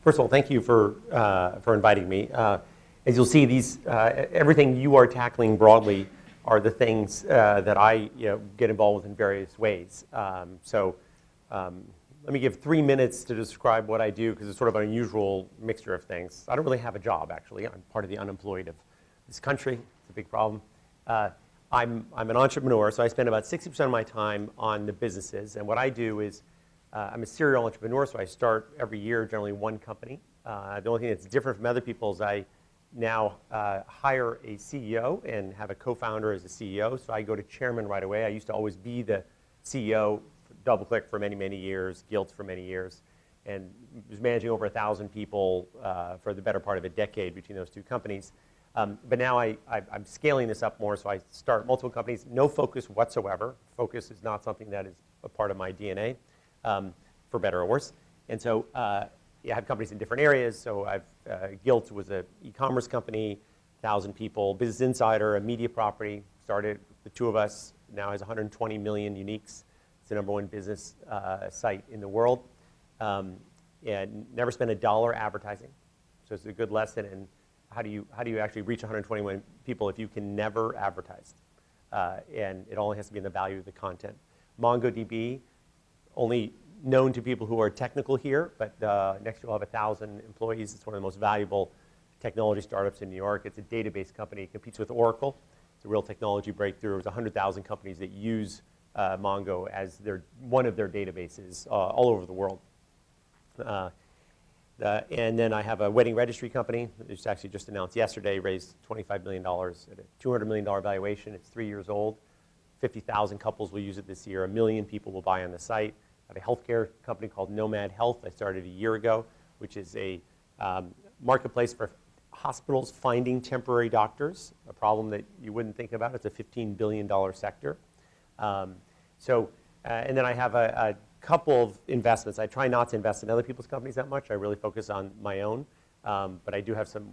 First of all, thank you for inviting me. As you'll see, everything you are tackling broadly are the things that I get involved with in various ways. Let me give 3 minutes to describe what I do, because it's sort of an unusual mixture of things. I don't really have a job, actually. I'm part of the unemployed of this country. It's a big problem. I'm an entrepreneur, so I spend about 60% of my time on the businesses. And what I do is I'm a serial entrepreneur, so I start every year generally one company. The only thing that's different from other people is I now hire a CEO and have a co-founder as a CEO, so I go to chairman right away. I used to always be the CEO, DoubleClick for many, many years, Guilt for many years, and was managing over 1,000 people for the better part of a decade between those two companies. But now I'm scaling this up more, so I start multiple companies, no focus whatsoever. Focus is not something that is a part of my DNA, for better or worse. And so I have companies in different areas. So Guilt was an e-commerce company, 1,000 people. Business Insider, a media property, started the two of us, now has 120 million uniques. It's the #1 business site in the world. And never spent $1 advertising. So it's a good lesson in how do you actually reach 120 million people if you can never advertise? And it only has to be in the value of the content. MongoDB, only known to people who are technical here, but next year we'll have 1,000 employees. It's one of the most valuable technology startups in New York. It's a database company. It competes with Oracle. It's a real technology breakthrough. There's 100,000 companies that use Mongo as one of their databases all over the world. And then I have a wedding registry company, which actually just announced yesterday, raised $25 million at a $200 million valuation. It's 3 years old. 50,000 couples will use it this year. 1 million people will buy on the site. I have a healthcare company called Nomad Health. I started a year ago, which is a marketplace for hospitals finding temporary doctors, a problem that you wouldn't think about. It's a $15 billion sector. And then I have a couple of investments. I try not to invest in other people's companies that much. I really focus on my own. But I do have some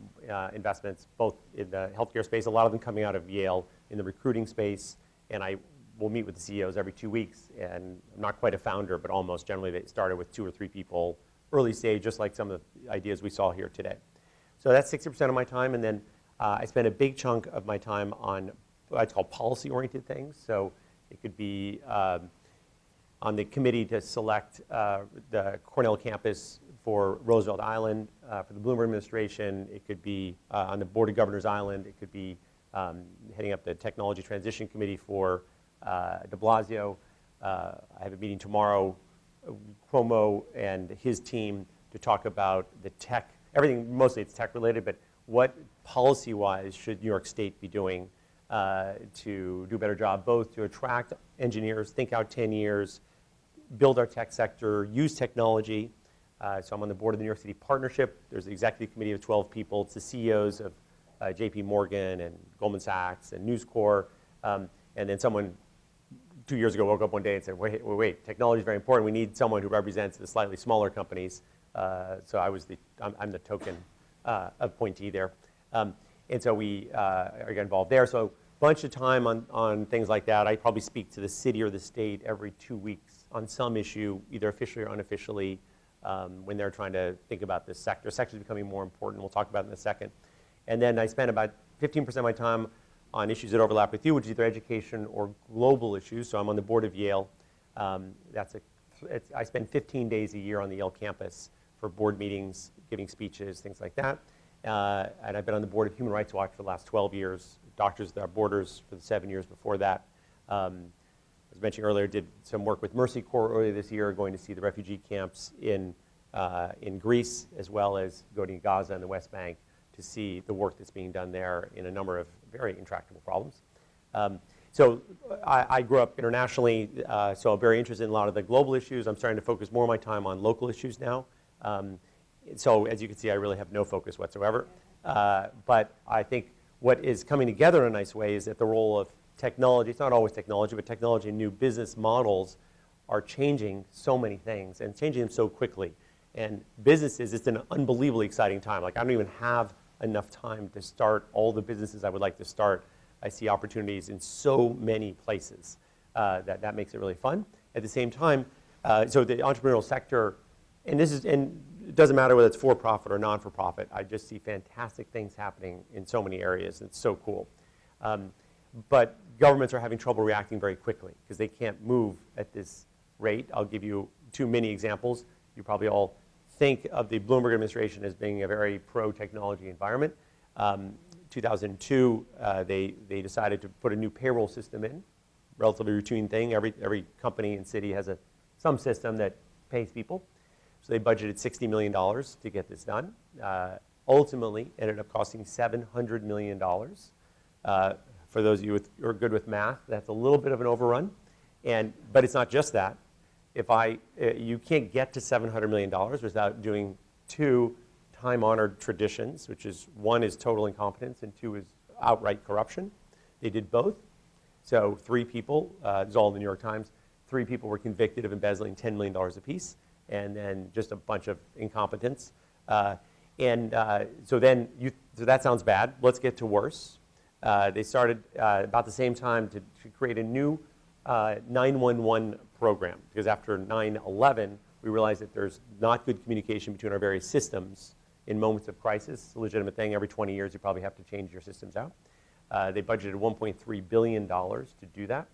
investments both in the healthcare space, a lot of them coming out of Yale, in the recruiting space. And I will meet with the CEOs every 2 weeks. And I'm not quite a founder, but almost. Generally, they started with 2 or 3 people, early stage, just like some of the ideas we saw here today. So that's 60% of my time. And then I spend a big chunk of my time on what I call policy-oriented things. So it could be on the committee to select the Cornell campus for Roosevelt Island for the Bloomberg administration. It could be on the Board of Governors Island. It could be heading up the Technology Transition Committee for de Blasio. I have a meeting tomorrow, Cuomo and his team, to talk about the tech, everything, mostly it's tech related, but what policy-wise should New York State be doing to do a better job, both to attract engineers, think out 10 years, build our tech sector, use technology. So I'm on the board of the New York City Partnership. There's an executive committee of 12 people. It's the CEOs of JP Morgan and Goldman Sachs and News Corp. And then someone 2 years ago woke up one day and said, wait, technology is very important. We need someone who represents the slightly smaller companies. So I'm the token appointee there. And so we get involved there. So a bunch of time on things like that. I probably speak to the city or the state every 2 weeks on some issue, either officially or unofficially, when they're trying to think about this sector. Sector is becoming more important. We'll talk about it in a second. And then I spend about 15% of my time on issues that overlap with you, which is either education or global issues. So I'm on the board of Yale. I spend 15 days a year on the Yale campus for board meetings, giving speeches, things like that. And I've been on the board of Human Rights Watch for the last 12 years, Doctors Without Borders for the 7 years before that. As mentioned earlier, did some work with Mercy Corps earlier this year, going to see the refugee camps in Greece, as well as going to Gaza and the West Bank to see the work that's being done there in a number of very intractable problems. So I grew up internationally, so I'm very interested in a lot of the global issues. I'm starting to focus more of my time on local issues now. So as you can see, I really have no focus whatsoever. But I think what is coming together in a nice way is that the role of technology, it's not always technology, but technology and new business models are changing so many things and changing them so quickly. And businesses, it's an unbelievably exciting time. Like, I don't even have enough time to start all the businesses I would like to start. I see opportunities in so many places that makes it really fun. At the same time, so the entrepreneurial sector, and it doesn't matter whether it's for-profit or non-for-profit. I just see fantastic things happening in so many areas. It's so cool. But governments are having trouble reacting very quickly because they can't move at this rate. I'll give you 2 mini examples. You probably all think of the Bloomberg administration as being a very pro-technology environment. 2002, they decided to put a new payroll system in, relatively routine thing. Every company and city has some system that pays people. So they budgeted $60 million to get this done. Ultimately, ended up costing $700 million. For those of you who are good with math, that's a little bit of an overrun. But it's not just that. You can't get to $700 million without doing 2 time-honored traditions, which is 1 is total incompetence and 2 is outright corruption. They did both. So 3 people, this is all in the New York Times, 3 people were convicted of embezzling $10 million apiece, and then just a bunch of incompetence. So that sounds bad. Let's get to worse. They started about the same time to create a new 911 program, because after 9/11, we realized that there's not good communication between our various systems in moments of crisis. It's a legitimate thing. Every 20 years, you probably have to change your systems out. They budgeted $1.3 billion to do that.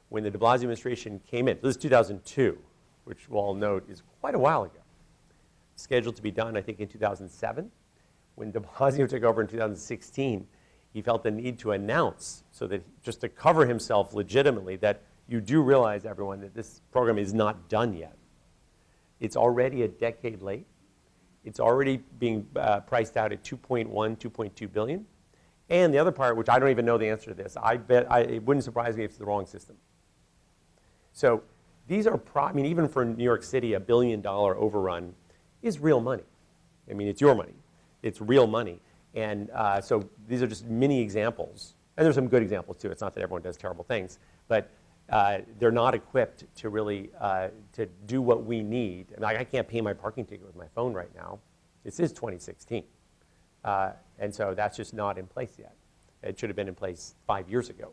When the de Blasio administration came in, this is 2002, which we'll all note is quite a while ago, scheduled to be done, I think, in 2007. When de Blasio took over in 2016, he felt the need to announce, so that just to cover himself legitimately, that you do realize, everyone, that this program is not done yet. It's already a decade late. It's already being priced out at 2.2 billion. And the other part, which I don't even know the answer to this, it wouldn't surprise me if it's the wrong system. So these are, even for New York City, $1 billion overrun is real money. I mean, it's your money. It's real money. And so these are just mini examples. And there's some good examples, too. It's not that everyone does terrible things. But they're not equipped to really to do what we need. I can't pay my parking ticket with my phone right now. This is 2016. And so that's just not in place yet. It should have been in place 5 years ago.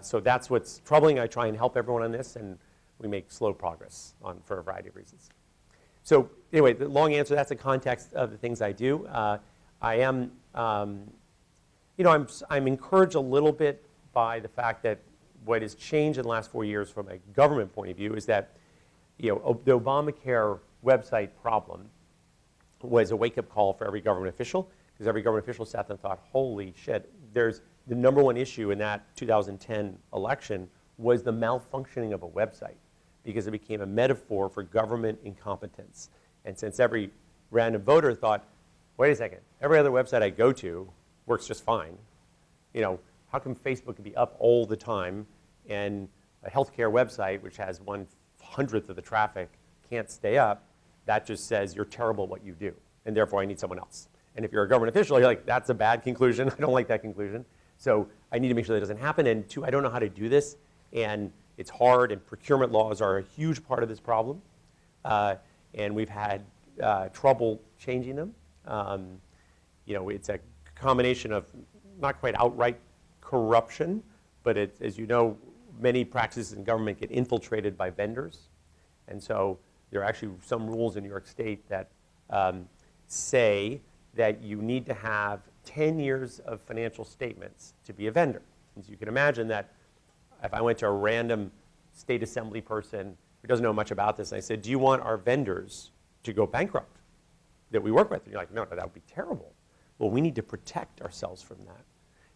So that's what's troubling. I try and help everyone on this, and we make slow progress for a variety of reasons. So anyway, the long answer, that's the context of the things I do. I am, I'm encouraged a little bit by the fact that what has changed in the last 4 years from a government point of view is that, the Obamacare website problem was a wake-up call for every government official, because every government official sat there and thought, holy shit, there's the #1 issue in that 2010 election was the malfunctioning of a website, because it became a metaphor for government incompetence. And since every random voter thought, wait a second, every other website I go to works just fine, how come Facebook can be up all the time and a healthcare website, which has 1/100th of the traffic, can't stay up? That just says you're terrible at what you do, and therefore I need someone else. And if you're a government official, you're like, that's a bad conclusion. I don't like that conclusion. So I need to make sure that doesn't happen. And 2, I don't know how to do this, and it's hard, and procurement laws are a huge part of this problem. And we've had trouble changing them. It's a combination of not quite outright corruption, but as you know, many practices in government get infiltrated by vendors. And so there are actually some rules in New York State that say that you need to have 10 years of financial statements to be a vendor. And so you can imagine that if I went to a random state assembly person who doesn't know much about this, and I said, do you want our vendors to go bankrupt that we work with? And you're like, no, that would be terrible. Well, we need to protect ourselves from that.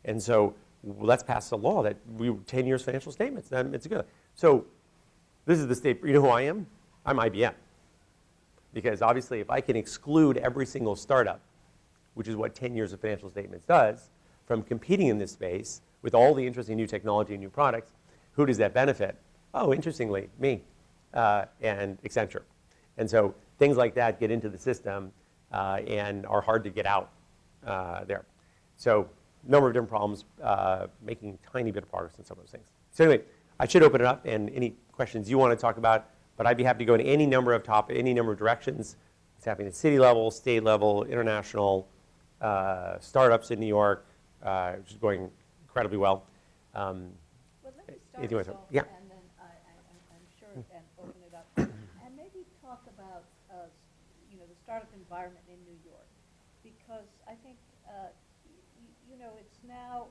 And so let's pass a law that 10 years financial statements, then it's good. So this is the state, you know who I am? I'm IBM. Because obviously if I can exclude every single startup, which is what 10 years of financial statements does, from competing in this space with all the interesting new technology and new products, who does that benefit? Oh, interestingly, me and Accenture. And so things like that get into the system and are hard to get out there. So a number of different problems, making a tiny bit of progress in some of those things. So anyway, I should open it up, and any questions you want to talk about, but I'd be happy to go in any number of any number of directions. It's happening at city level, state level, international, startups in New York, which is going incredibly well. Well, let me start us off, yeah. and then I'm sure, and open it up. And maybe talk about, the startup environment in New York? Because I think, you know, it's now,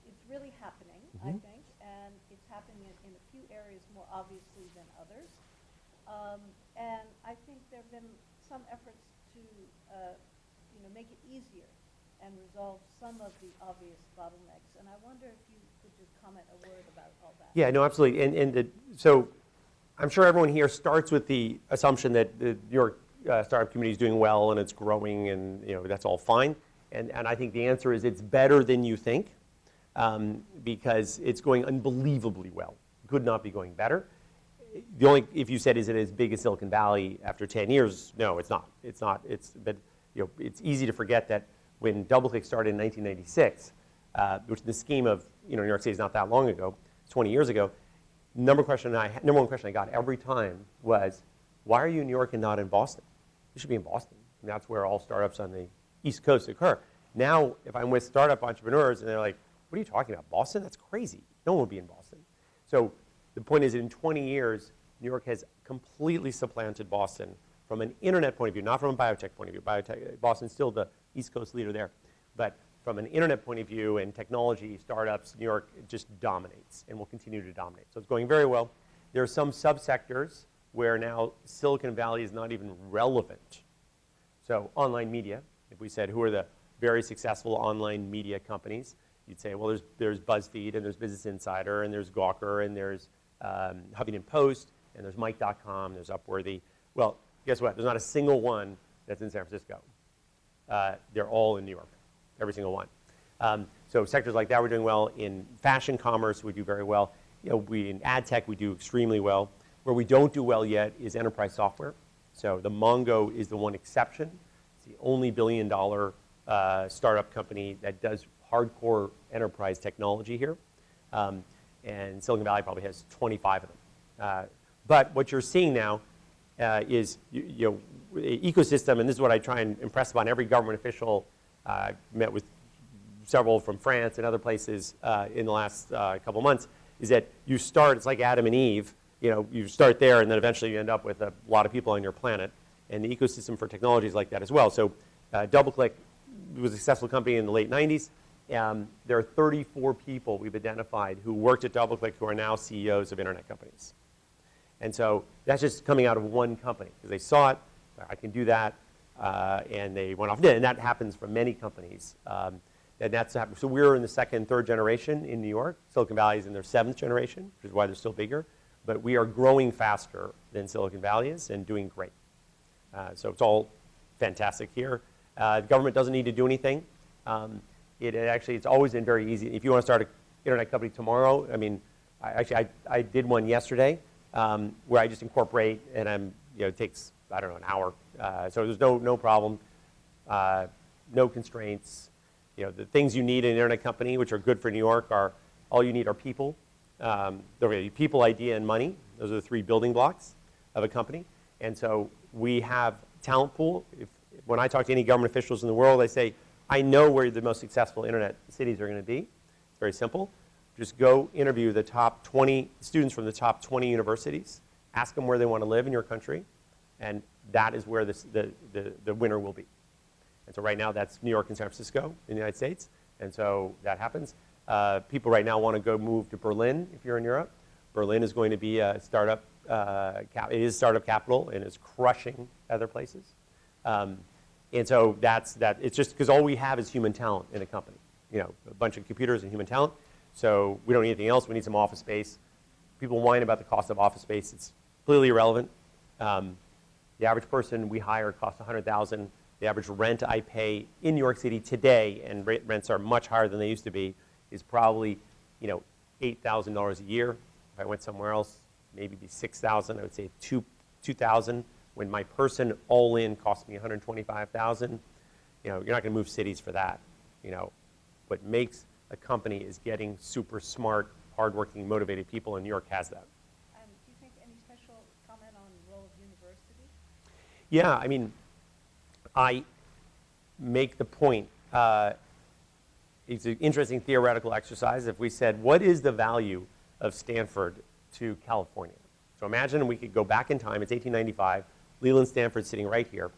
it's really happening, I think, and it's happening in a few areas more obviously than others. And I think there have been some efforts to, you know, make it easier and resolve some of the obvious bottlenecks. And I wonder if you could just comment a word about all that. Yeah, no, absolutely. So I'm sure everyone here starts with the assumption that the New York startup community is doing well and it's growing and, you know, that's all fine. And I think the answer is it's better than you think because it's going unbelievably well. Could not be going better. The only, if you said, is it as big as Silicon Valley after 10 years? No, it's not. It's not. But you know, it's easy to forget that when DoubleClick started in 1996, which in the scheme of, you know, New York City is not that long ago, 20 years ago, number one question I got every time was, why are you in New York and not in Boston? You should be in Boston. And that's where all startups on the East Coast occur. Now, if I'm with startup entrepreneurs and they're like, what are you talking about? Boston? That's crazy. No one would be in Boston. So the point is, in 20 years, New York has completely supplanted Boston from an internet point of view, not from a biotech point of view. Boston's still the East Coast leader there. But from an internet point of view and technology, startups, New York just dominates and will continue to dominate. So it's going very well. There are some subsectors where now Silicon Valley is not even relevant. So online media, if we said who are the very successful online media companies, you'd say, well, there's BuzzFeed, and there's Business Insider, and there's Gawker, and there's Huffington Post, and there's Mike.com, there's Upworthy. Well, guess what? There's not a single one that's in San Francisco. They're all in New York, every single one. So sectors like that we're doing well. In fashion commerce, we do very well. You know, in ad tech, we do extremely well. Where we don't do well yet is enterprise software. So the Mongo is the one exception. It's the only billion-dollar startup company that does hardcore enterprise technology here. And Silicon Valley probably has 25 of them. But what you're seeing now is you know, ecosystem, and this is what I try and impress upon every government official. Met with several from France and other places in the last couple months, is that you start, it's like Adam and Eve, you know, you start there and then eventually you end up with a lot of people on your planet. And the ecosystem for technology is like that as well. So DoubleClick was a successful company in the late 90s. There are 34 people we've identified who worked at DoubleClick who are now CEOs of internet companies. And so that's just coming out of one company because they saw it, I can do that, and they went off. And that happens for many companies. And that's happening. So we're in the second, third generation in New York. Silicon Valley is in their 7th generation, which is why they're still bigger. But we are growing faster than Silicon Valley is and doing great. So it's all fantastic here. The government doesn't need to do anything. It's always been very easy. If you want to start an internet company tomorrow, I mean, I did one yesterday where I just incorporate, and you know, it takes, I don't know, an hour. So there's no problem, no constraints. You know, the things you need in an internet company, which are good for New York, are all you need are people. People, idea, and money. Those are the 3 building blocks of a company. And so we have talent pool. When I talk to any government officials in the world, I say, I know where the most successful internet cities are going to be. It's very simple. Just go interview the top 20 students from the top 20 universities. Ask them where they want to live in your country. And that is where the winner will be. And so right now, that's New York and San Francisco in the United States. And so that happens. People right now want to go move to Berlin if you're in Europe. Berlin is going to be a startup, it is startup capital and is crushing other places. And so it's just because all we have is human talent in a company. You know, a bunch of computers and human talent. So we don't need anything else. We need some office space. People whine about the cost of office space. It's completely irrelevant. The average person we hire costs $100,000. The average rent I pay in New York City today, and rents are much higher than they used to be, is probably, you know, $8,000 a year. If I went somewhere else, maybe be $6,000. I would say $2,000. When my person all in cost me $125,000, you know, you're not going to move cities for that. You know, what makes a company is getting super smart, hardworking, motivated people, and New York has that. Do you think any special comment on the role of university? Yeah, I mean, I make the point. It's an interesting theoretical exercise. If we said, what is the value of Stanford to California? So imagine we could go back in time. It's 1895. Leland Stanford's sitting right here.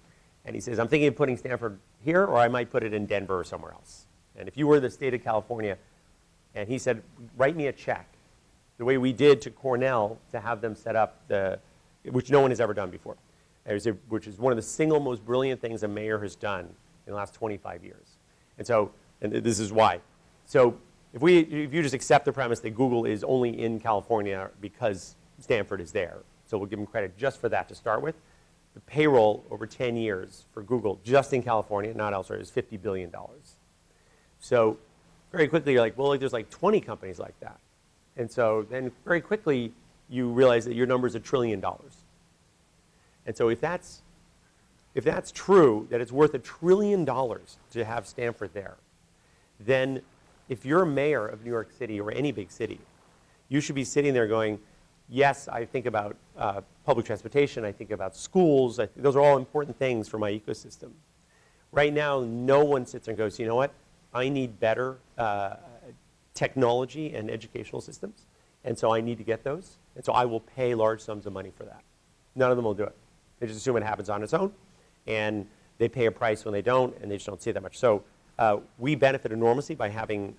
And he says, I'm thinking of putting Stanford here, or I might put it in Denver or somewhere else. And if you were the state of California, and he said, write me a check, the way we did to Cornell to have them set up which no one has ever done before, which is one of the single most brilliant things a mayor has done in the last 25 years. And so, and this is why. So if you just accept the premise that Google is only in California because Stanford is there, so we'll give them credit just for that to start with, the payroll over 10 years for Google just in California, not elsewhere, is $50 billion. So very quickly you're like, well, there's like 20 companies like that. And so then very quickly you realize that your number is $1 trillion. And so if that's true, that it's worth $1 trillion to have Stanford there, then if you're a mayor of New York City or any big city, you should be sitting there going, yes, I think about public transportation, I think about schools, those are all important things for my ecosystem. Right now, no one sits there and goes, you know what, I need better technology and educational systems, and so I need to get those, and so I will pay large sums of money for that. None of them will do it. They just assume it happens on its own, and they pay a price when they don't, and they just don't see that much. So we benefit enormously by having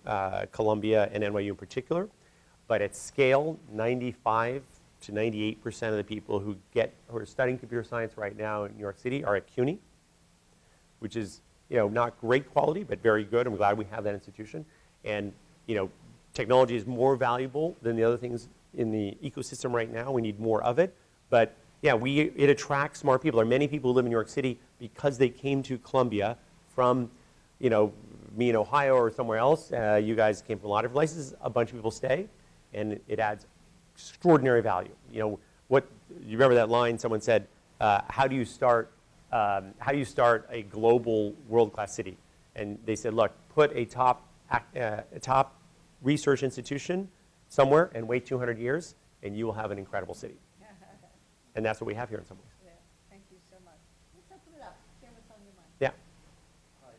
Columbia and NYU in particular, but at scale, 95 to 98% of the people who are studying computer science right now in New York City are at CUNY, which is not great quality, but very good. I'm glad we have that institution. And technology is more valuable than the other things in the ecosystem right now. We need more of it. But yeah, it attracts smart people. There are many people who live in New York City because they came to Columbia from, me in Ohio or somewhere else. You guys came from a lot of places. A bunch of people stay, and it adds extraordinary value. You remember that line someone said, how do you start a global world-class city? And they said, look, put a top research institution somewhere and wait 200 years, and you will have an incredible city. And that's what we have here in some ways. Yeah, thank you so much. Let's open it up. Share what's on your mind. Yeah. Hi,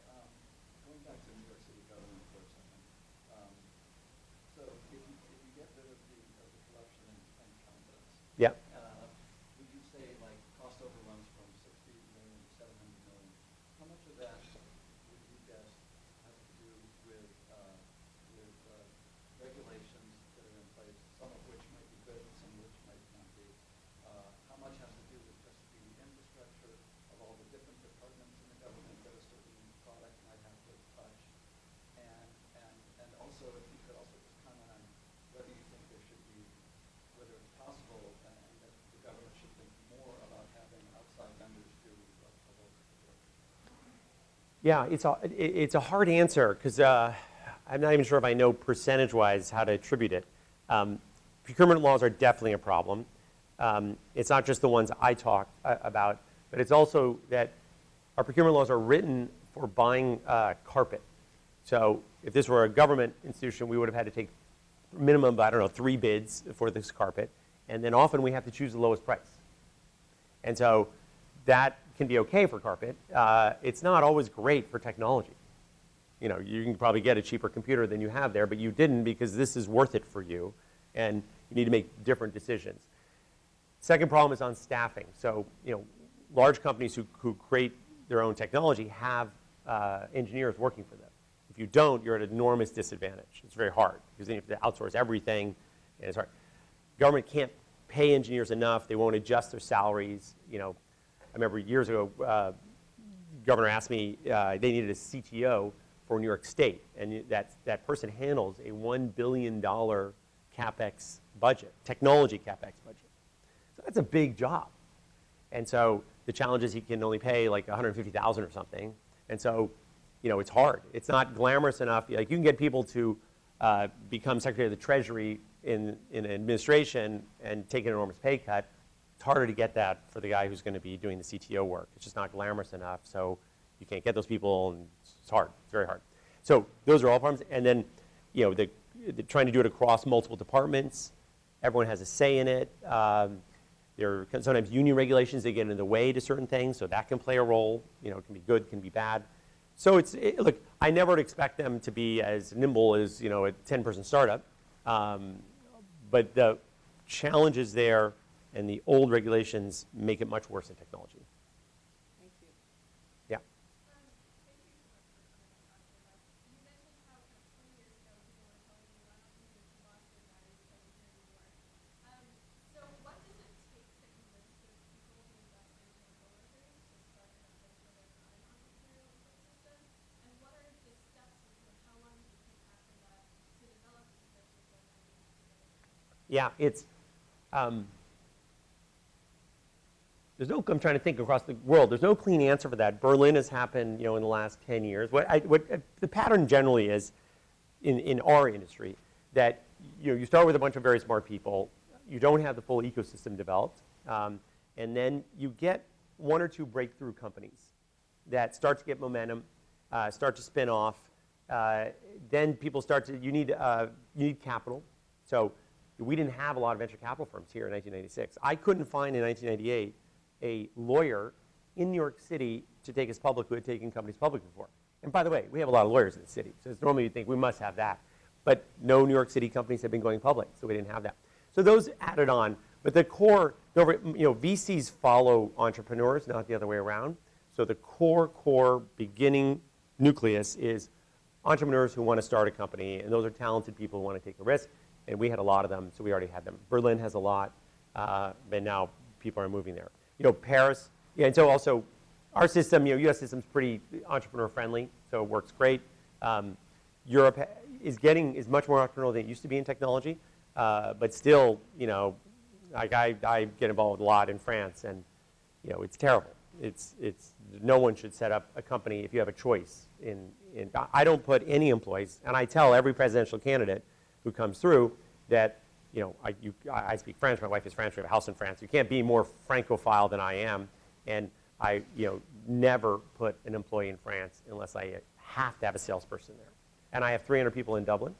going back to New York City government for a second. So if you get rid of the corruption and competence, Yeah. would you say like cost overruns from 60 million to 700 million? How much of that would you guess has to do with regulations that are in place, some of which might be good, some of which might not be? How much has to do with just the infrastructure of all the different departments in the government that a certain product might have to touch? And also, if you could also just comment on whether you think there should be, whether it's possible and that the government should think more about having outside vendors do a local work. Yeah, it's a hard answer because I'm not even sure if I know percentage-wise how to attribute it. Procurement laws are definitely a problem. It's not just the ones I talked about, but it's also that our procurement laws are written for buying carpet. So if this were a government institution, we would have had to take minimum, 3 bids for this carpet, and then often we have to choose the lowest price. And so that can be okay for carpet. It's not always great for technology. You can probably get a cheaper computer than you have there, but you didn't because this is worth it for you, and you need to make different decisions. Second problem is on staffing. So, large companies who create their own technology have engineers working for them. If you don't, you're at an enormous disadvantage. It's very hard because then you have to outsource everything, and it's hard. Government can't pay engineers enough. They won't adjust their salaries. I remember years ago, governor asked me they needed a CTO for New York State, and that person handles a $1 billion CapEx budget, technology CapEx budget. So that's a big job. And so the challenge is he can only pay like $150,000 or something. And so, it's hard. It's not glamorous enough. Like you can get people to become Secretary of the Treasury in an administration and take an enormous pay cut. It's harder to get that for the guy who's going to be doing the CTO work. It's just not glamorous enough. So you can't get those people, and it's hard. It's very hard. So those are all problems. And then, the trying to do it across multiple departments. Everyone has a say in it. There are sometimes union regulations that get in the way to certain things, so that can play a role. It can be good, can be bad. So look, I never would expect them to be as nimble as a 10-person startup. But the challenges there and the old regulations make it much worse in technology. Thank you. Yeah. Thank you so much for coming and talking with us. You mentioned how kind of 20 years ago people were telling you, why don't you move to Boston rather than staying here in New York? So what does it take to convince those people who invest in your coworkers to start in a place where there's not an entrepreneurial ecosystem? And what are the steps and sort of how long does it take after that to develop this ecosystem and be happy? Yeah, it's, I'm trying to think across the world, there's no clean answer for that. Berlin has happened, in the last 10 years. The pattern generally is, in our industry, that, you start with a bunch of very smart people, you don't have the full ecosystem developed, and then you get one or two breakthrough companies that start to get momentum, start to spin off, then people you need capital. So we didn't have a lot of venture capital firms here in 1996. I couldn't find in 1998 a lawyer in New York City to take us public who had taken companies public before. And by the way, we have a lot of lawyers in the city, so it's normally you'd think we must have that. But no New York City companies have been going public, so we didn't have that. So those added on, but the core, VCs follow entrepreneurs, not the other way around. So the core beginning nucleus is entrepreneurs who want to start a company, and those are talented people who want to take a risk, and we had a lot of them, so we already had them. Berlin has a lot, and now people are moving there. Paris, and so also our system, US system's pretty entrepreneur friendly, so it works great. Europe is much more entrepreneurial than it used to be in technology, but still, like I get involved a lot in France, and it's terrible. It's no one should set up a company if you have a choice. I don't put any employees, and I tell every presidential candidate who comes through that I speak French. My wife is French. We have a house in France. You can't be more Francophile than I am, and I never put an employee in France unless I have to have a salesperson there. And I have 300 people in Dublin,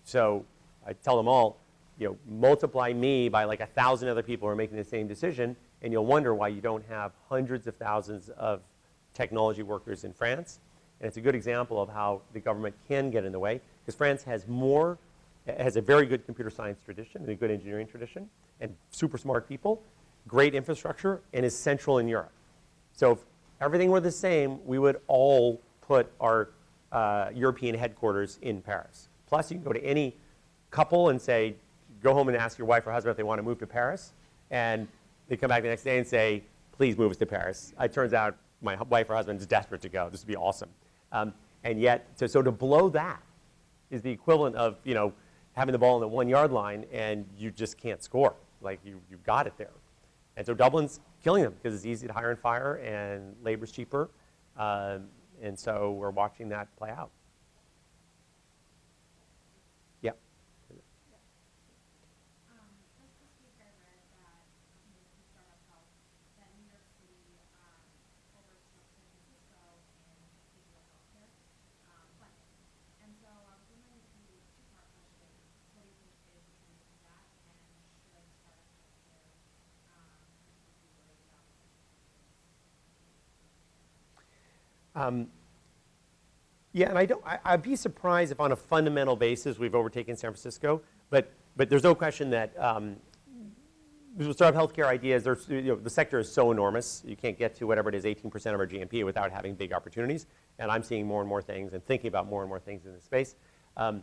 so I tell them all, multiply me by like 1,000 other people who are making the same decision, and you'll wonder why you don't have hundreds of thousands of technology workers in France. And it's a good example of how the government can get in the way, because France has a very good computer science tradition and a good engineering tradition, and super smart people, great infrastructure, and is central in Europe. So if everything were the same, we would all put our European headquarters in Paris. Plus, you can go to any couple and say, go home and ask your wife or husband if they want to move to Paris, and they come back the next day and say, please move us to Paris. It turns out my wife or husband is desperate to go. This would be awesome. And yet, so to blow that is the equivalent of, having the ball on the 1 yard line and you just can't score. Like you've got it there. And so Dublin's killing them because it's easy to hire and fire and labor's cheaper. And so we're watching that play out. Yeah. Just this week I read that from Startup Health that New York City overtook San Francisco in digital healthcare funding. And so I was wondering if you, two-part question, what do you think is the trend of that, and should startup healthcare be worried about? Yeah, and I'd be surprised if on a fundamental basis we've overtaken San Francisco, but there's no question that startup healthcare ideas, the sector is so enormous, you can't get to whatever it is, 18% of our GNP without having big opportunities, and I'm seeing more and more things and thinking about more and more things in this space. New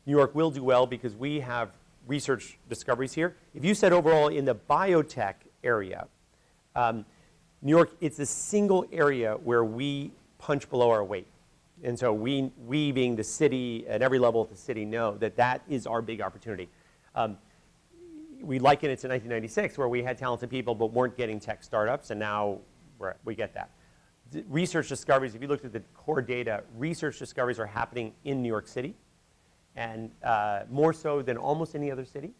York will do well because we have research discoveries here. If you said overall in the biotech area, New York, it's the single area where we punch below our weight. And so we being the city, at every level of the city, know that that is our big opportunity. We liken it to 1996, where we had talented people but weren't getting tech startups, and now we get that. Research discoveries, if you looked at the core data, research discoveries are happening in New York City, and more so than almost any other city.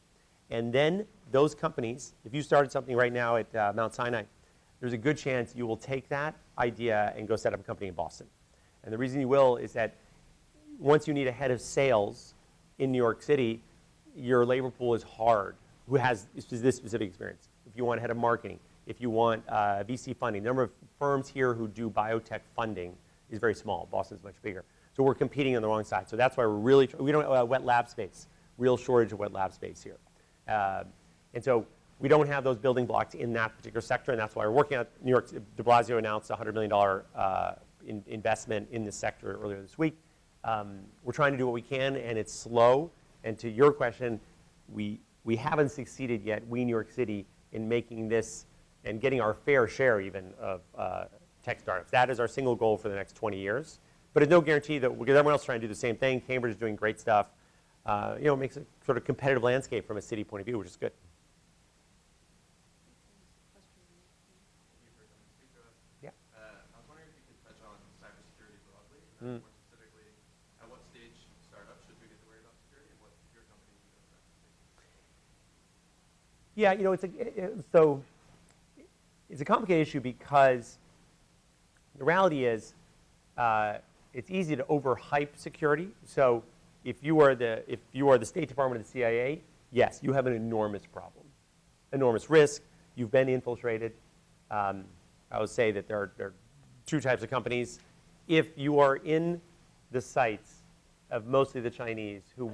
And then those companies, if you started something right now at Mount Sinai, there's a good chance you will take that idea and go set up a company in Boston. And the reason you will is that once you need a head of sales in New York City, your labor pool is hard, who has this specific experience. If you want a head of marketing, if you want VC funding, the number of firms here who do biotech funding is very small. Boston's much bigger. So we're competing on the wrong side. So that's why we don't have wet lab space, real shortage of wet lab space here. And so We don't have those building blocks in that particular sector, and that's why we're working on New York. De Blasio announced a $100 million investment in this sector earlier this week. We're trying to do what we can, and it's slow. And to your question, we haven't succeeded yet, we, New York City, in making this and getting our fair share even of tech startups. That is our single goal for the next 20 years. But it's no guarantee that, because everyone else is trying to do the same thing. Cambridge is doing great stuff. It makes a sort of competitive landscape from a city point of view, which is good. Yeah. I was wondering if you could touch on cybersecurity broadly, and more specifically, at what stage startups should begin to worry about security, and what your company is doing about it? Yeah, it's a complicated issue because the reality is it's easy to overhype security. So if you are the State Department or the CIA, yes, you have an enormous problem, enormous risk. You've been infiltrated. I would say that there are two types of companies. If you are in the sights of mostly the Chinese who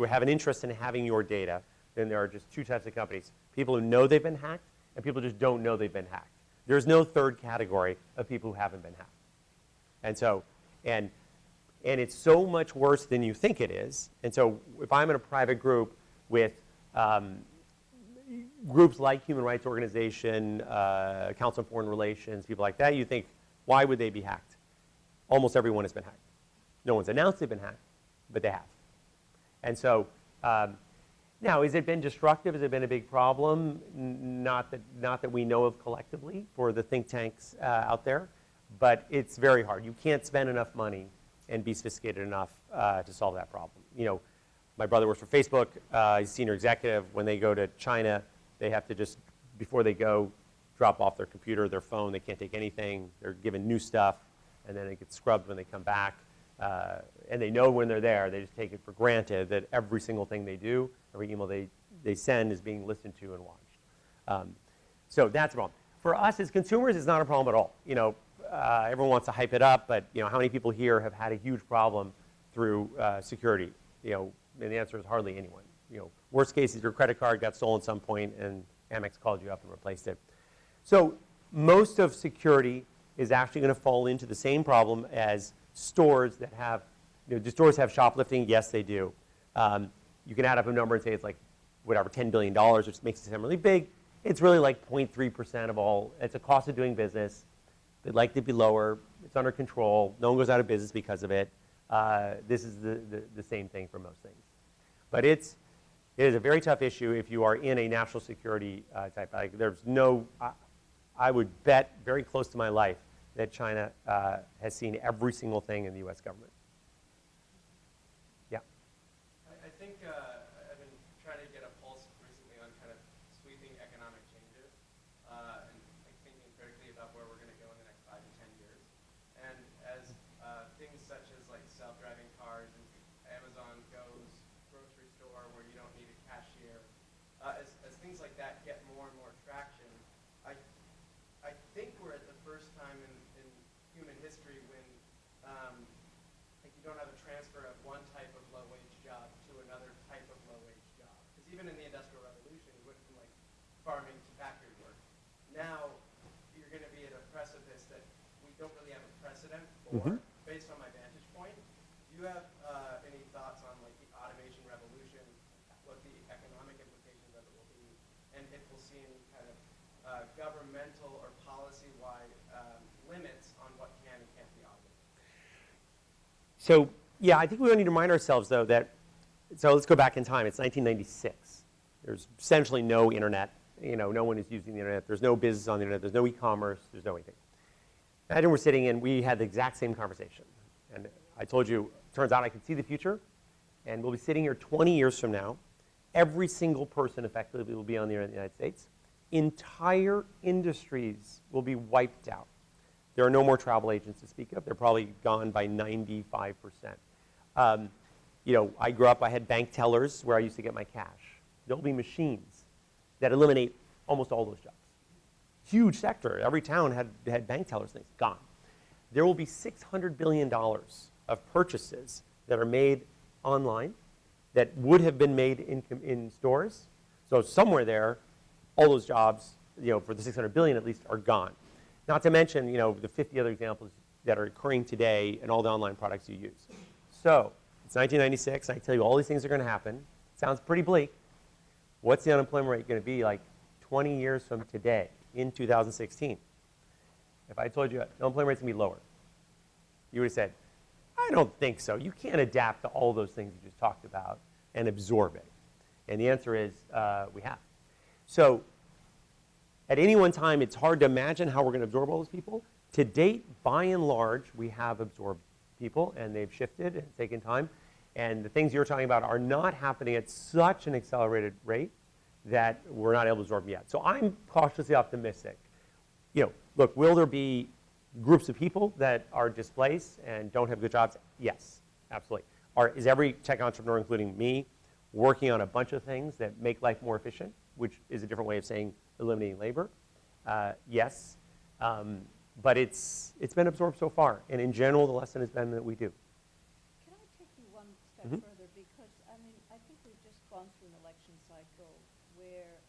have an interest in having your data, then there are just two types of companies: people who know they've been hacked, and people who just don't know they've been hacked. There's no third category of people who haven't been hacked. And so, and it's so much worse than you think it is. And so if I'm in a private group with groups like Human Rights Organization, Council on Foreign Relations, people like that, you think, why would they be hacked? Almost everyone has been hacked. No one's announced they've been hacked, but they have. And so, now, has it been destructive? Has it been a big problem? Not that we know of collectively for the think tanks out there, but it's very hard. You can't spend enough money and be sophisticated enough to solve that problem. My brother works for Facebook. He's a senior executive. When they go to China, they have to just, before they go, drop off their computer, their phone. They can't take anything. They're given new stuff, and then it gets scrubbed when they come back. And they know when they're there. They just take it for granted that every single thing they do, every email they send is being listened to and watched. So that's a problem. For us as consumers, it's not a problem at all. Everyone wants to hype it up, but how many people here have had a huge problem through security? And the answer is hardly anyone. Worst case is your credit card got stolen at some point, and Amex called you up and replaced it. So most of security is actually going to fall into the same problem as stores that have. Do stores have shoplifting? Yes, they do. You can add up a number and say it's like, whatever, $10 billion, which makes it sound really big. It's really like 0.3% of all. It's a cost of doing business. They'd like to be lower. It's under control. No one goes out of business because of it. This is the same thing for most things. But it is a very tough issue if you are in a national security type. I would bet very close to my life that China has seen every single thing in the U.S. government. Yeah. I think I've been trying to get a pulse recently on kind of sweeping economic changes and thinking critically about where we're going to go in the next 5 to 10 years. And as things such as like self-driving cars and Amazon Go's grocery store where you don't need a cashier, as things like that get more and more traction, I think we're at the first time in human history when you don't have a transfer of one type of low-wage job to another type of low-wage job. Because even in the Industrial Revolution, we went from like farming to factory work. Now you're going to be at a precipice that we don't really have a precedent for, based on my vantage point. Do you have any thoughts on like the automation revolution, what the economic implications of it will be, and if we'll see any kind of governmental or policy-wide limits on what can and can't be automated? So, yeah, I think we need to remind ourselves, though, that, so let's go back in time. It's 1996. There's essentially no internet. No one is using the internet. There's no business on the internet. There's no e-commerce. There's no anything. Imagine we're sitting and we had the exact same conversation. And I told you, turns out I can see the future. And we'll be sitting here 20 years from now. Every single person effectively will be on the internet in the United States. Entire industries will be wiped out. There are no more travel agents to speak of. They're probably gone by 95%. I grew up, I had bank tellers where I used to get my cash. There'll be machines that eliminate almost all those jobs. Huge sector. Every town had bank tellers things. Gone. There will be $600 billion of purchases that are made online that would have been made in stores. So somewhere there, all those jobs, for the 600 billion at least, are gone. Not to mention, the 50 other examples that are occurring today and all the online products you use. So it's 1996, and I tell you all these things are going to happen. Sounds pretty bleak. What's the unemployment rate going to be like 20 years from today, in 2016? If I told you unemployment rate's going to be lower, you would have said, I don't think so. You can't adapt to all those things you just talked about and absorb it. And the answer is we have. So at any one time, it's hard to imagine how we're going to absorb all those people. To date, by and large, we have absorbed people, and they've shifted and taken time. And the things you're talking about are not happening at such an accelerated rate that we're not able to absorb them yet. So I'm cautiously optimistic. Look, will there be groups of people that are displaced and don't have good jobs? Yes, absolutely. Is every tech entrepreneur, including me, working on a bunch of things that make life more efficient, which is a different way of saying eliminating labor? Yes, but it's been absorbed so far. And in general, the lesson has been that we do. Can I take you one step further? Because, I think we've just gone through an election cycle where,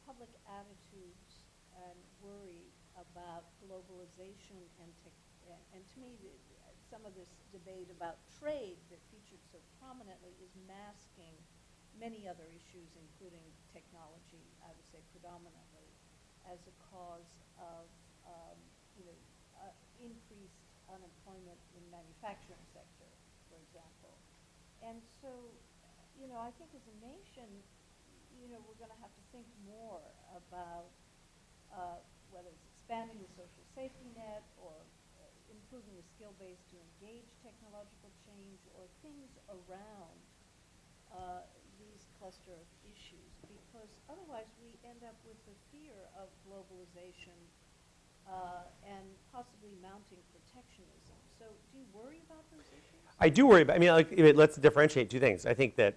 public attitudes and worry about globalization and to me, some of this debate about trade that featured so prominently is masking many other issues, including technology, I would say predominantly, as a cause of increased unemployment in manufacturing sector, for example. And so, I think as a nation, we're going to have to think more about whether it's expanding the social safety net or improving the skill base to engage technological change or things around these cluster of issues, because otherwise we end up with the fear of globalization and possibly mounting protectionism. So do you worry about those issues? I do worry about, let's differentiate two things. I think that,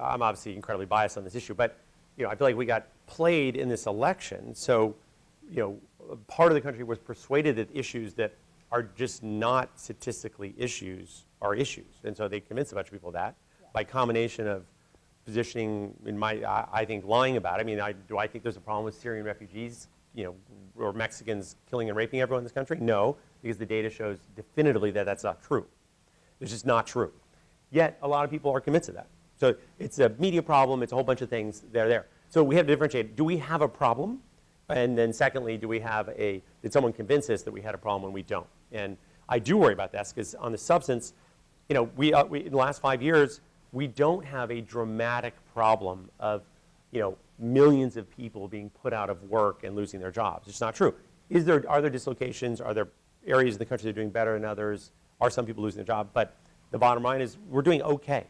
I'm obviously incredibly biased on this issue, but, I feel like we got played in this election. So, part of the country was persuaded that issues that are just not statistically issues are issues. And so they convinced a bunch of people of that by combination of positioning, I think, lying about it. Do I think there's a problem with Syrian refugees, or Mexicans killing and raping everyone in this country? No, because the data shows definitively that that's not true. It's just not true. Yet, a lot of people are convinced of that. So it's a media problem. It's a whole bunch of things that are there. So we have to differentiate. Do we have a problem? And then secondly, did someone convince us that we had a problem when we don't? And I do worry about this because on the substance, we in the last 5 years, we don't have a dramatic problem of, millions of people being put out of work and losing their jobs. It's not true. Are there dislocations? Are there areas in the country that are doing better than others? Are some people losing their job? But the bottom line is we're doing okay.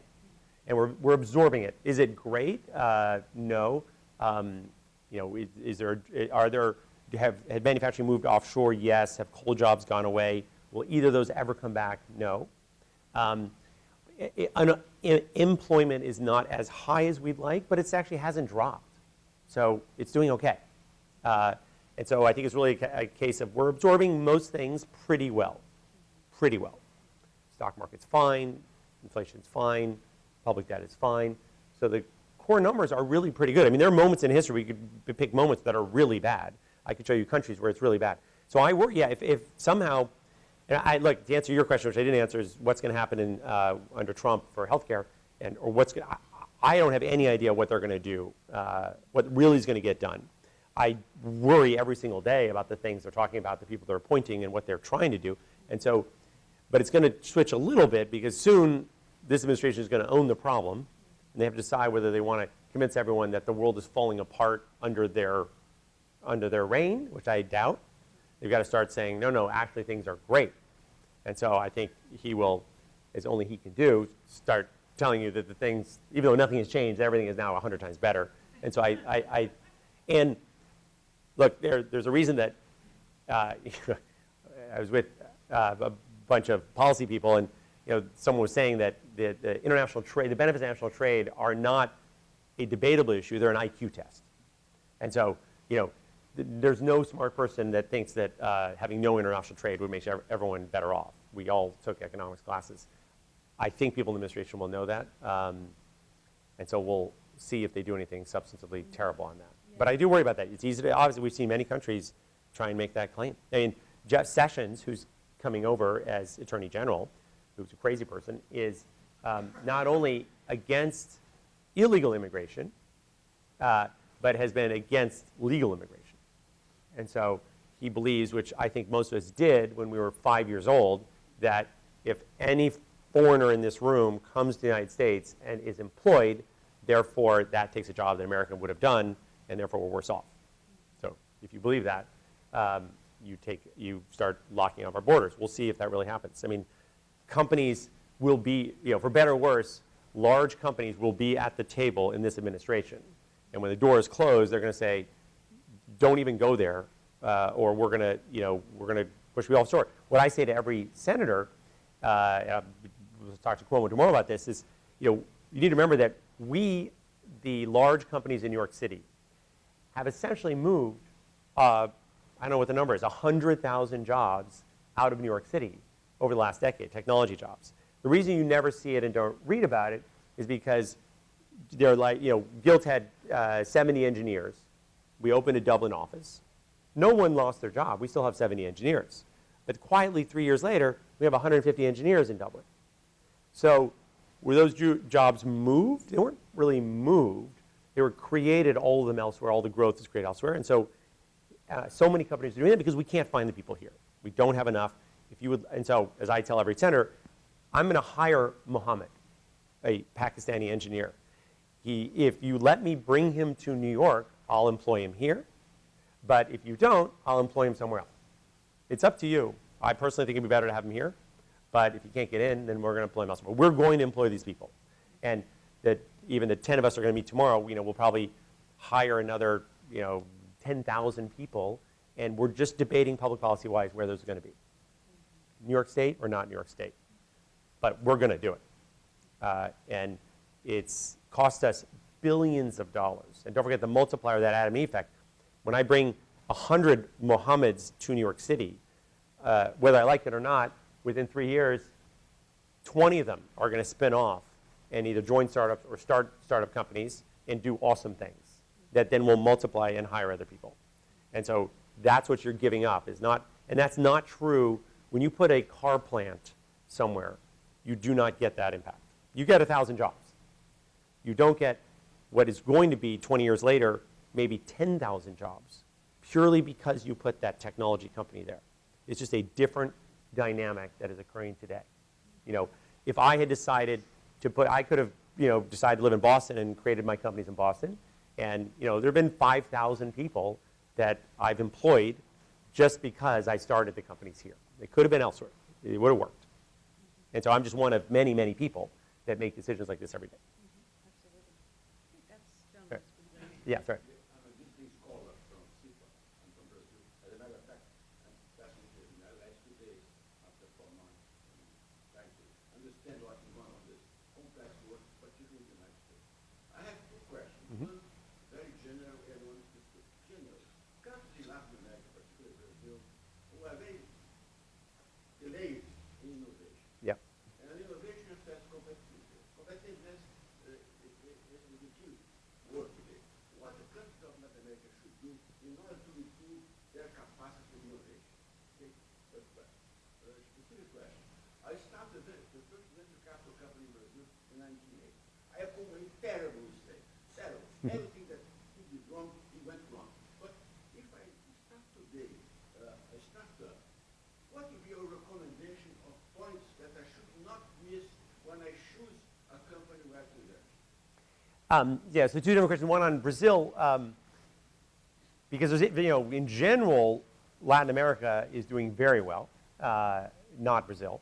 And we're absorbing it. Is it great? No. Have manufacturing moved offshore? Yes. Have coal jobs gone away? Will either of those ever come back? No. Employment is not as high as we'd like, but it actually hasn't dropped. So it's doing okay. And so I think it's really a case of we're absorbing most things pretty well. Pretty well. Stock market's fine. Inflation's fine. Public debt is fine. So the core numbers are really pretty good. There are moments in history we could pick moments that are really bad. I could show you countries where it's really bad. So I worry, if somehow, and look, to answer your question, which I didn't answer, is what's going to happen under Trump for healthcare, I don't have any idea what they're going to do, what really is going to get done. I worry every single day about the things they're talking about, the people they're appointing, and what they're trying to do. And so, but it's going to switch a little bit because soon this administration is going to own the problem, and they have to decide whether they want to convince everyone that the world is falling apart under their reign, which I doubt. They've got to start saying, no, actually things are great. And so I think he will, as only he can do, start telling you that the things, even though nothing has changed, everything is now 100 times better. And so and look, there's a reason that I was with a bunch of policy people, and someone was saying that the international trade, the benefits of international trade are not a debatable issue, they're an IQ test. And so, there's no smart person that thinks that having no international trade would make everyone better off. We all took economics classes. I think people in the administration will know that. And so see if they do anything substantively terrible on that. But I do worry about that. It's easy to, obviously, we've seen many countries try and make that claim. I mean, Jeff Sessions, who's coming over as Attorney General, who's a crazy person, is not only against illegal immigration, but has been against legal immigration. And so he believes, which I think most of us did when we were 5 years old, that if any foreigner in this room comes to the United States and is employed, therefore that takes a job that an American would have done, and therefore we're worse off. So if you believe that, you start locking off our borders. We'll see if that really happens. I mean, companies will be, for better or worse, large companies will be at the table in this administration. And when the door is closed, they're going to say, don't even go there, or we're going to push you off shore. What I say to every senator, we'll talk to Cuomo tomorrow about this, is, you need to remember that we, the large companies in New York City, have essentially moved, I don't know what the number is, 100,000 jobs out of New York City over the last decade, technology jobs. The reason you never see it and don't read about it is because they're like, Gilt had 70 engineers. We opened a Dublin office. No one lost their job. We still have 70 engineers. But quietly, 3 years later, we have 150 engineers in Dublin. So were those jobs moved? They weren't really moved. They were created, all of them elsewhere. All the growth is created elsewhere. And so so many companies are doing that because we can't find the people here. We don't have enough. And so, as I tell every senator, I'm going to hire Mohammed, a Pakistani engineer. If you let me bring him to New York, I'll employ him here. But if you don't, I'll employ him somewhere else. It's up to you. I personally think it'd be better to have him here. But if you can't get in, then we're going to employ him elsewhere. We're going to employ these people. And that even the 10 of us are going to meet tomorrow, we'll probably hire another, 10,000 people. And we're just debating public policy-wise where those are going to be. New York State or not New York State. But we're going to do it. And it's cost us billions of dollars. And don't forget the multiplier of that Adam and Eve effect. When I bring 100 Mohammeds to New York City, whether I like it or not, within 3 years, 20 of them are going to spin off and either join startups or start startup companies and do awesome things that then will multiply and hire other people. And so that's what you're giving up. And that's not true when you put a car plant somewhere. You do not get that impact. You get 1,000 jobs. You don't get what is going to be 20 years later, maybe 10,000 jobs, purely because you put that technology company there. It's just a different dynamic that is occurring today. If I had decided I could have, decided to live in Boston and created my companies in Boston. And, there have been 5,000 people that I've employed just because I started the companies here. It could have been elsewhere. It would have worked. And so I'm just one of many, many people that make decisions like this every day. Absolutely. I think that's John. Yeah, sorry. I'm a visiting scholar from SIPA. I'm from Brazil. As a matter of fact, I'm fascinated in the last 2 days after 4 months trying to understand what's going on in this complex work, particularly in the United States. I have 2 questions. One very general and one specific. General. Countries in Latin America, particularly Brazil, who are very delayed in innovation. Yeah. And innovation affects competitiveness. Competitiveness is the key word today. What the countries of Latin America should do in order to improve their capacity for innovation. Okay? First question. Specific question. I started the first venture capital company in Brazil in 1980. I have made terrible mistakes. Terrible. Everything that he did wrong, he went wrong. But if I start today, a startup, what would be your recommendation of points that I should not miss when I choose a company where to invest? Yeah, so 2 different questions. One on Brazil, because in general, Latin America is doing very well, not Brazil.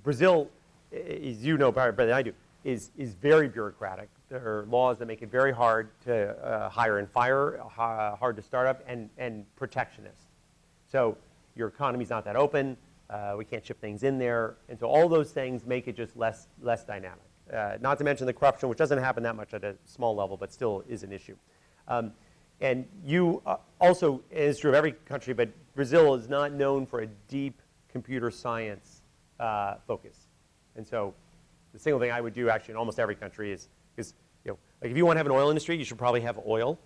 Brazil, as you know better than I do, is very bureaucratic. There are laws that make it very hard to hire and fire, hard to start up, and protectionist. So your economy's not that open. We can't ship things in there. And so all those things make it just less dynamic. Not to mention the corruption, which doesn't happen that much at a small level, but still is an issue. And you also, it's true of every country, but Brazil is not known for a deep computer science focus. And so the single thing I would do actually in almost every country is, because Like if you want to have an oil industry, you should probably have oil.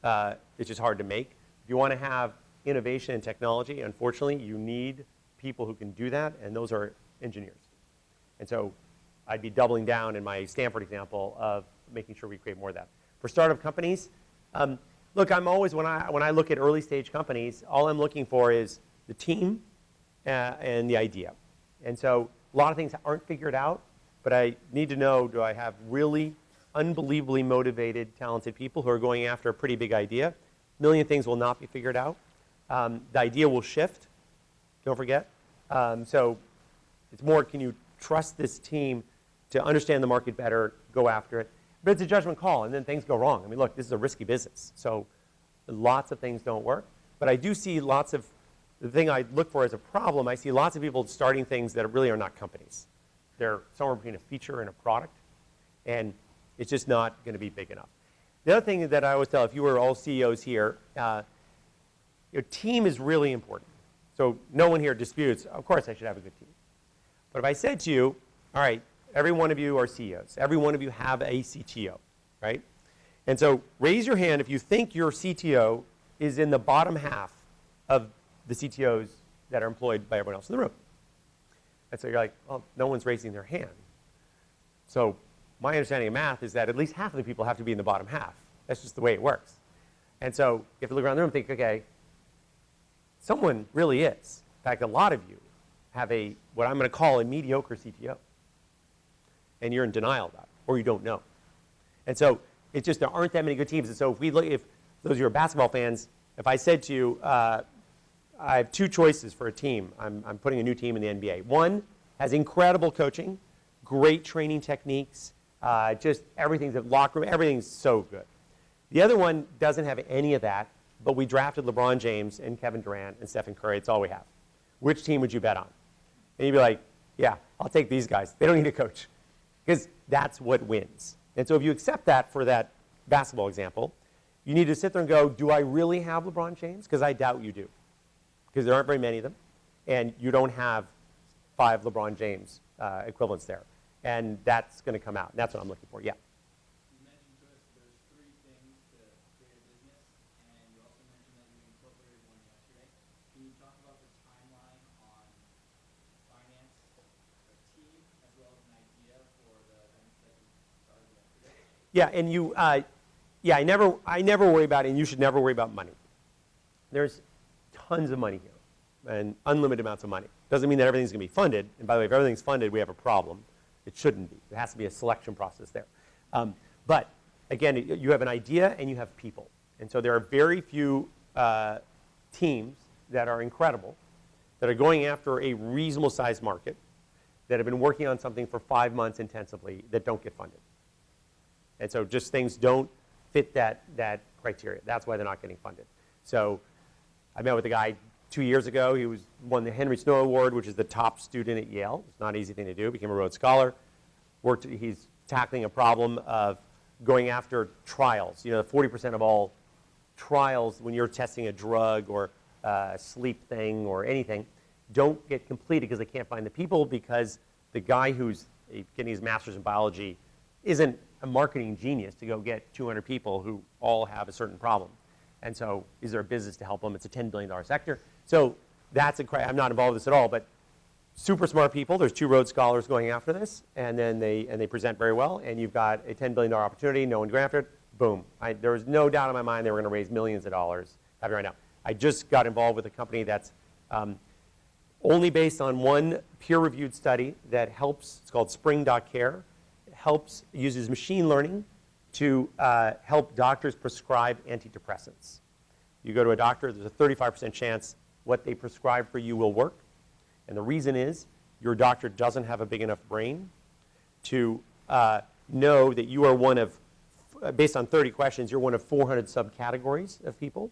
It's just hard to make. If you want to have innovation and technology, unfortunately, you need people who can do that, and those are engineers. And so I'd be doubling down in my Stanford example of making sure we create more of that. For startup companies, look, I'm always, when I look at early stage companies, all I'm looking for is the team and the idea. And so a lot of things aren't figured out, but I need to know, do I have really unbelievably motivated, talented people who are going after a pretty big idea? A million things will not be figured out. The idea will shift, don't forget. So it's more, can you trust this team to understand the market better, go after it? But it's a judgment call, and then things go wrong. I mean, look, this is a risky business. So lots of things don't work. But I do see lots of, the thing I look for as a problem, I see lots of people starting things that really are not companies. They're somewhere between a feature and a product, and it's just not going to be big enough. The other thing that I always tell, if you were all CEOs here, your team is really important. So no one here disputes, of course I should have a good team. But if I said to you, all right, every one of you are CEOs. Every one of you have a CTO, right? And so raise your hand if you think your CTO is in the bottom half of the CTOs that are employed by everyone else in the room. And so you're like, well, no one's raising their hand. So my understanding of math is that at least half of the people have to be in the bottom half. That's just the way it works. And so you have to look around the room and think, okay, someone really is. In fact, a lot of you have a, what I'm going to call a mediocre CTO. And you're in denial about it, or you don't know. And so it's just there aren't that many good teams. And so if we look, if those of you who are basketball fans, if I said to you, I have two choices for a team. I'm putting a new team in the NBA. One has incredible coaching, great training techniques, just everything's a locker room, everything's so good. The other one doesn't have any of that, but we drafted LeBron James and Kevin Durant and Stephen Curry. It's all we have. Which team would you bet on? And you'd be like, yeah, I'll take these guys. They don't need a coach. Because that's what wins. And so if you accept that for that basketball example, you need to sit there and go, do I really have LeBron James? Because I doubt you do. Because there aren't very many of them. And you don't have 5 LeBron James equivalents there. And that's going to come out. And that's what I'm looking for, yeah. You mentioned to us there's 3 things to create a business, and you also mentioned that you incorporated one yesterday. Can you talk about the timeline on finance, a team, as well as an idea for the events that you started yesterday? Yeah, and you, yeah, I never worry about it, and you should never worry about money. There's tons of money here, and unlimited amounts of money. Doesn't mean that everything's going to be funded. And by the way, if everything's funded, we have a problem. It shouldn't be. There has to be a selection process there. But again, you have an idea and you have people. And so there are very few teams that are incredible, that are going after a reasonable sized market, that have been working on something for 5 months intensively that don't get funded. And so just things don't fit that criteria. That's why they're not getting funded. So I met with a guy 2 years ago. He won the Henry Snow Award, which is the top student at Yale. It's not an easy thing to do. Became a Rhodes Scholar. He's tackling a problem of going after trials. You know, 40% of all trials when you're testing a drug or a sleep thing or anything don't get completed because they can't find the people, because the guy who's getting his master's in biology isn't a marketing genius to go get 200 people who all have a certain problem. And so is there a business to help them? It's a $10 billion sector. So that's I'm not involved with this at all, but super smart people. There's 2 Rhodes Scholars going after this, and then they present very well, and you've got a $10 billion opportunity, no one going after it, boom. There was no doubt in my mind they were going to raise millions of dollars having right now. I just got involved with a company that's only based on one peer-reviewed study that helps. It's called Spring.care. It uses machine learning to help doctors prescribe antidepressants. You go to a doctor, there's a 35% chance what they prescribe for you will work. And the reason is your doctor doesn't have a big enough brain to know that you are one of, based on 30 questions, you're one of 400 subcategories of people.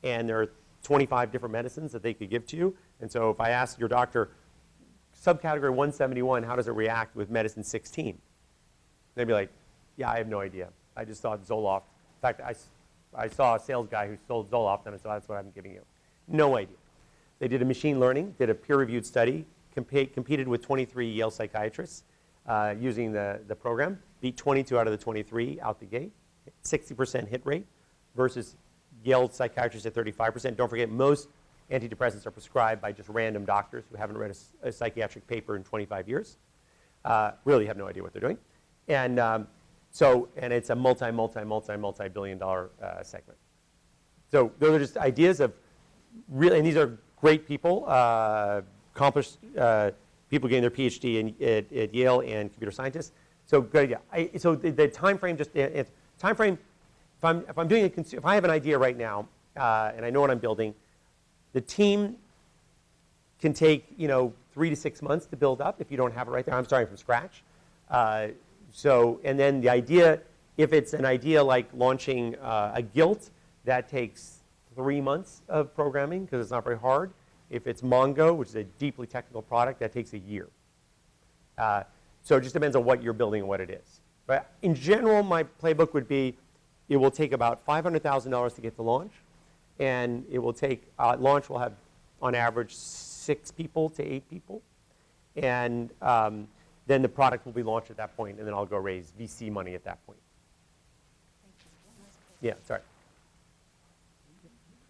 And there are 25 different medicines that they could give to you. And so if I ask your doctor, subcategory 171, how does it react with medicine 16? They'd be like, yeah, I have no idea. I just thought Zoloft. In fact, I saw a sales guy who sold Zoloft, and I said, that's what I'm giving you. No idea. They did a machine learning, did a peer-reviewed study, competed with 23 Yale psychiatrists using the program, beat 22 out of the 23 out the gate, 60% hit rate versus Yale psychiatrists at 35%. Don't forget, most antidepressants are prescribed by just random doctors who haven't read a psychiatric paper in 25 years. Really have no idea what they're doing. And and it's a multi-billion dollar segment. So those are just ideas of really, and these are great people, accomplished people getting their PhD at Yale and computer scientists. So good idea. So the time frame, time frame. If I'm doing if I have an idea right now and I know what I'm building, the team can take 3 to 6 months to build up if you don't have it right there. I'm starting from scratch. And then the idea, if it's an idea like launching a Guilt, that takes 3 months of programming because it's not very hard. If it's Mongo, which is a deeply technical product, that takes a year. So it just depends on what you're building and what it is. But in general, my playbook would be, it will take about $500,000 to get to launch. And it will take, launch will have on average 6 people to 8 people. And then the product will be launched at that point, and then I'll go raise VC money at that point. Yeah, sorry.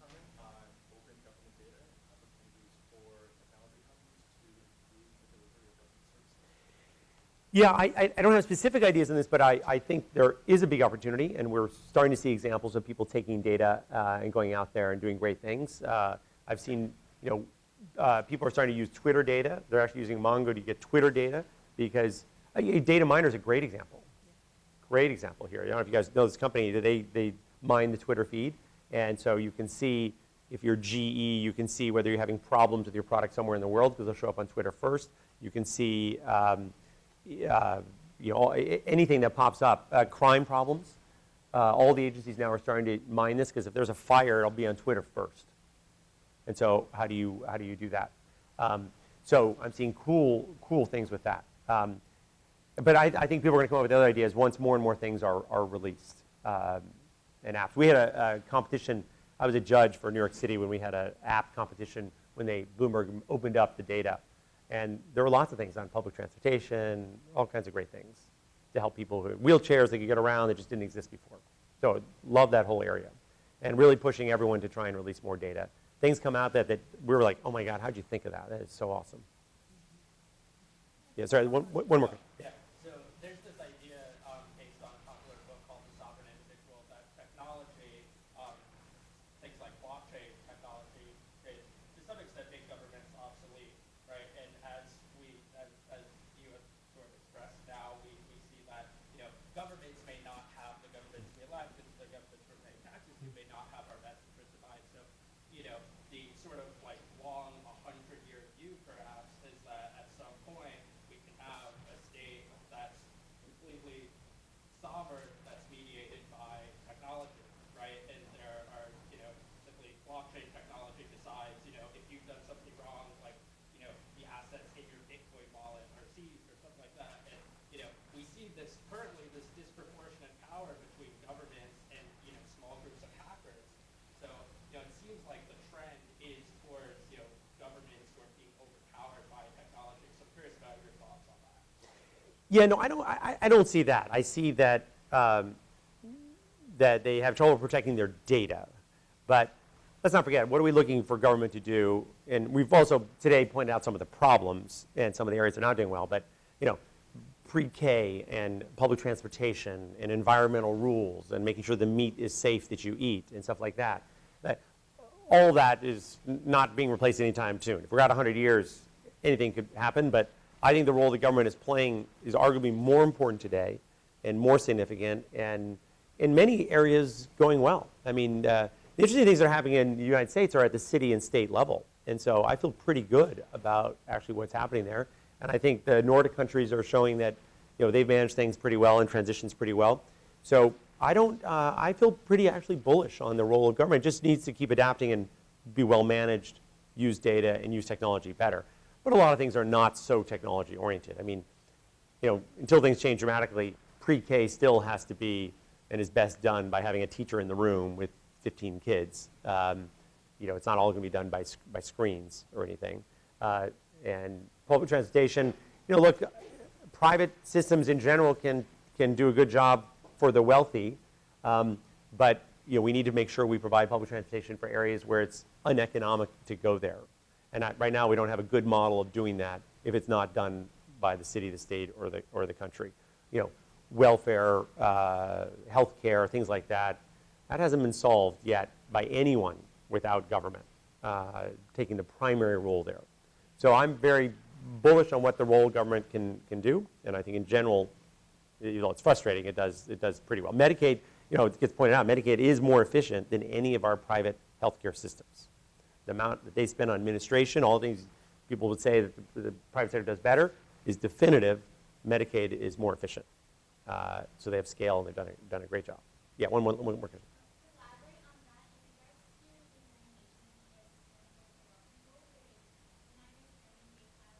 Comment on open government data opportunities for technology companies to improve the delivery of government services? Yeah, I don't have specific ideas on this, but I think there is a big opportunity, and we're starting to see examples of people taking data and going out there and doing great things. I've seen, people are starting to use Twitter data. They're actually using Mongo to get Twitter data because a data miner is a great example. Great example here. I don't know if you guys know this company. They mine the Twitter feed, and so you can see if you're GE, you can see whether you're having problems with your product somewhere in the world because they'll show up on Twitter first. You can see anything that pops up, crime problems. All the agencies now are starting to mine this because if there's a fire, it'll be on Twitter first. And so how do you do that? So I'm seeing cool things with that. But I think people are going to come up with other ideas once more and more things are released and apps. We had a competition. I was a judge for New York City when we had an app competition when Bloomberg opened up the data. And there were lots of things on public transportation, all kinds of great things to help people who wheelchairs they could get around that just didn't exist before. So love that whole area. And really pushing everyone to try and release more data. Things come out that we were like, oh my God, how'd you think of that? That is so awesome. Yeah, sorry, one more. Yeah, so there's this idea based on a popular book called The Sovereign Individual that technology, things like blockchain technology, to some extent make governments obsolete, right? And as you have sort of expressed now, we see that governments may not have, the governments we elect, the governments we're paying taxes to may not have our best interests in mind. So the sort of like long 100-year view perhaps is that at some point we can have a state that's completely sovereign, that's mediated by technology, right? And there are, simply blockchain technology decides, if you've done something wrong, like, the assets in your Bitcoin wallet are seized or something like that. And, we see this currently, this disproportionate power between governments and, small groups of hackers. So, it seems like the trend is towards, governments who are being overpowered by technology. So I'm curious about your thoughts on that. Yeah, no, I don't see that. I see that that they have trouble protecting their data. But let's not forget, what are we looking for government to do? And we've also today pointed out some of the problems and some of the areas they're not doing well. But pre-K and public transportation and environmental rules and making sure the meat is safe that you eat and stuff like that. All that is not being replaced anytime soon. If we're at 100 years, anything could happen. But I think the role the government is playing is arguably more important today and more significant and in many areas going well. I mean, the interesting things that are happening in the United States are at the city and state level. And so I feel pretty good about actually what's happening there. And I think the Nordic countries are showing that they've managed things pretty well and transitions pretty well. So I feel pretty actually bullish on the role of government. It just needs to keep adapting and be well managed, use data, and use technology better. But a lot of things are not so technology oriented. I mean, until things change dramatically, pre-K still has to be and is best done by having a teacher in the room with 15 kids. It's not all going to be done by screens or anything. And public transportation, look, private systems in general can can do a good job for the wealthy, but we need to make sure we provide public transportation for areas where it's uneconomic to go there. And right now, we don't have a good model of doing that if it's not done by the city, the state, or the country. Welfare, healthcare, things like that. That hasn't been solved yet by anyone without government taking the primary role there. So I'm very bullish on what the role government can do, and I think in general, it's frustrating. It does pretty well. Medicaid, it gets pointed out, Medicaid is more efficient than any of our private healthcare systems. The amount that they spend on administration, all the things people would say that the private sector does better, is definitive. Medicaid is more efficient. So they have scale, and they've done a great job. Yeah, one more question. Elaborate on that in regards to examination of people. My understanding they have a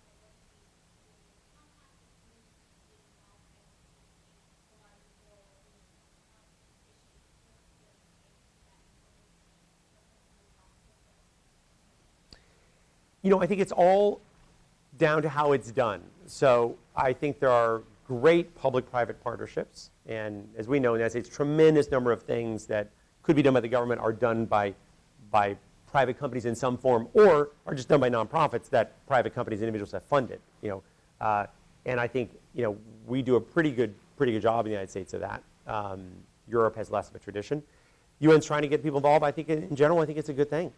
lot of these compact groups being involved in a lot of the role issues with the I think it's all down to how it's done. So I think there are great public-private partnerships, and as we know in the United States, tremendous number of things that could be done by the government are done by private companies in some form, or are just done by nonprofits that private companies and individuals have funded. And I think we do a pretty good job in the United States of that. Europe has less of a tradition. UN's trying to get people involved. I think in general, I think it's a good thing.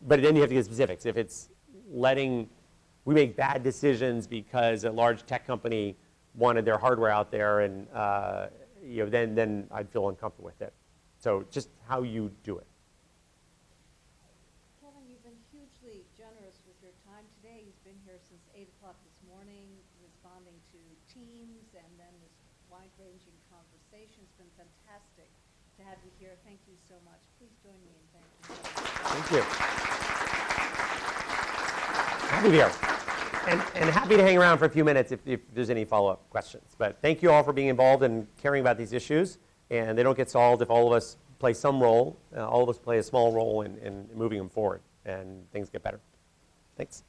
But then you have to get specifics. If it's we make bad decisions because a large tech company wanted their hardware out there, and then I'd feel uncomfortable with it. So just how you do it. Kevin, you've been hugely generous with your time today. You've been here since 8 o'clock this morning, responding to teams and then this wide-ranging conversation. It's been fantastic to have you here. Thank you so much. Please join me in thanking you. Thank you. Happy to be here. And happy to hang around for a few minutes if there's any follow-up questions. But thank you all for being involved and caring about these issues. And they don't get solved if all of us play some role. All of us play a small role in moving them forward, and things get better. Thanks.